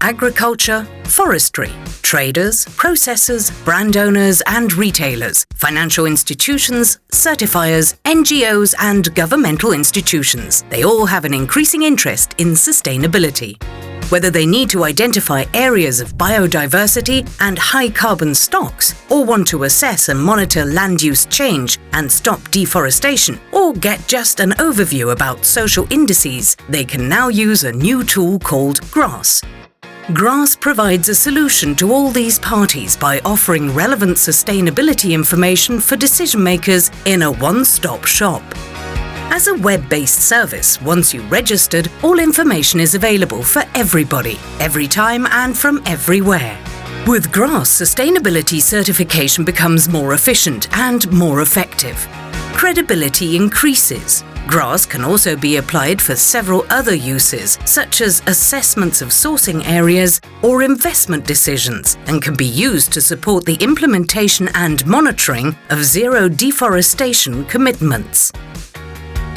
agriculture, forestry, traders, processors, brand owners and retailers, financial institutions, certifiers, NGOs and governmental institutions. They all have an increasing interest in sustainability. Whether they need to identify areas of biodiversity and high carbon stocks, or want to assess and monitor land use change and stop deforestation, or get just an overview about social indices, they can now use a new tool called GRAS. GRAS provides a solution to all these parties by offering relevant sustainability information for decision makers in a one-stop shop. As a web-based service, once you registered, all information is available for everybody, every time and from everywhere. With GRAS, sustainability certification becomes more efficient and more effective. Credibility increases. GRAS can also be applied for several other uses, such as assessments of sourcing areas or investment decisions, and can be used to support the implementation and monitoring of zero deforestation commitments.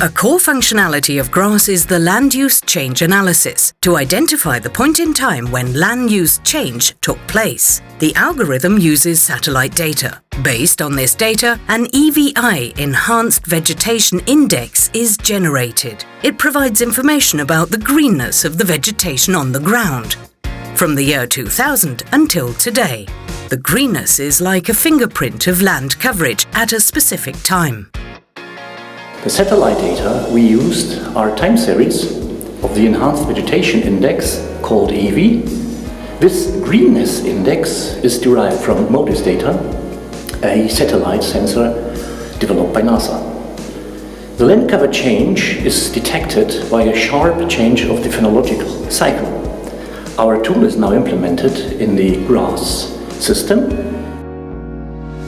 A core functionality of GRAS is the land use change analysis, to identify the point in time when land use change took place. The algorithm uses satellite data. Based on this data, an EVI, Enhanced Vegetation Index, is generated. It provides information about the greenness of the vegetation on the ground. From the year 2000 until today, the greenness is like a fingerprint of land coverage at a specific time. The satellite data we used are time series of the Enhanced Vegetation Index, called EV. This greenness index is derived from MODIS data, a satellite sensor developed by NASA. The land cover change is detected by a sharp change of the phenological cycle. Our tool is now implemented in the GRAS system.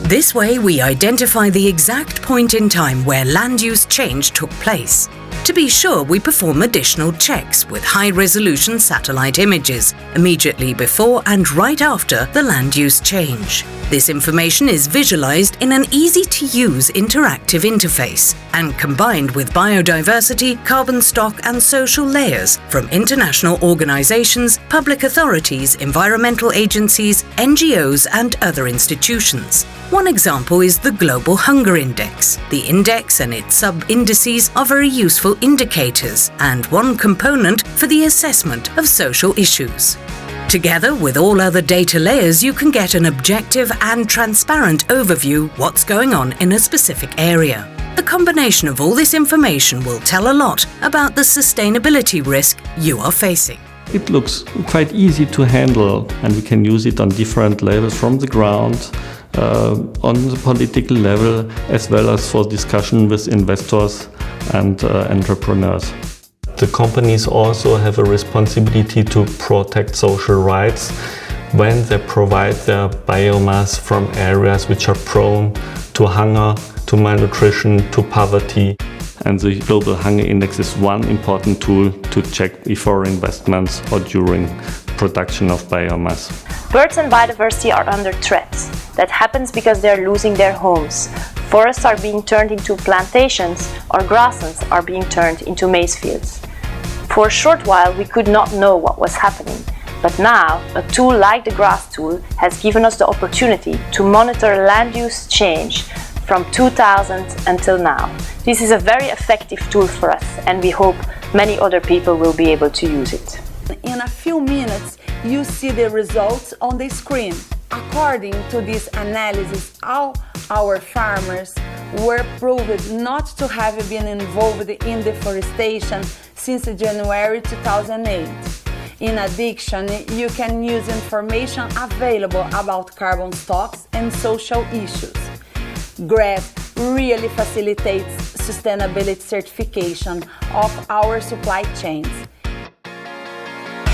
This way, we identify the exact point in time where land use change took place. To be sure, we perform additional checks with high-resolution satellite images immediately before and right after the land use change. This information is visualized in an easy-to-use interactive interface and combined with biodiversity, carbon stock and social layers from international organizations, public authorities, environmental agencies, NGOs and other institutions. One example is the Global Hunger Index. The index and its sub-indices are very useful indicators and one component for the assessment of social issues. Together with all other data layers, you can get an objective and transparent overview what's going on in a specific area. The combination of all this information will tell a lot about the sustainability risk you are facing. It looks quite easy to handle, and we can use it on different levels, from the ground, on the political level, as well as for discussion with investors and entrepreneurs. The companies also have a responsibility to protect social rights when they provide their biomass from areas which are prone to hunger, to malnutrition, to poverty. And the Global Hunger Index is one important tool to check before investments or during production of biomass. Birds and biodiversity are under threat. That happens because they are losing their homes. Forests are being turned into plantations, or grasslands are being turned into maize fields. For a short while we could not know what was happening, but now a tool like the GRAS tool has given us the opportunity to monitor land use change from 2000 until now. This is a very effective tool for us, and we hope many other people will be able to use it. In a few minutes, you see the results on the screen. According to this analysis, all our farmers were proved not to have been involved in deforestation since January 2008. In addition, you can use information available about carbon stocks and social issues. GRAS really facilitates sustainability certification of our supply chains.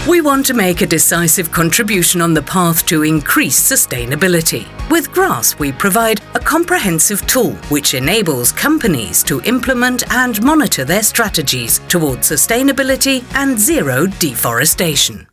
We want to make a decisive contribution on the path to increase sustainability. With GRAS, we provide a comprehensive tool which enables companies to implement and monitor their strategies towards sustainability and zero deforestation.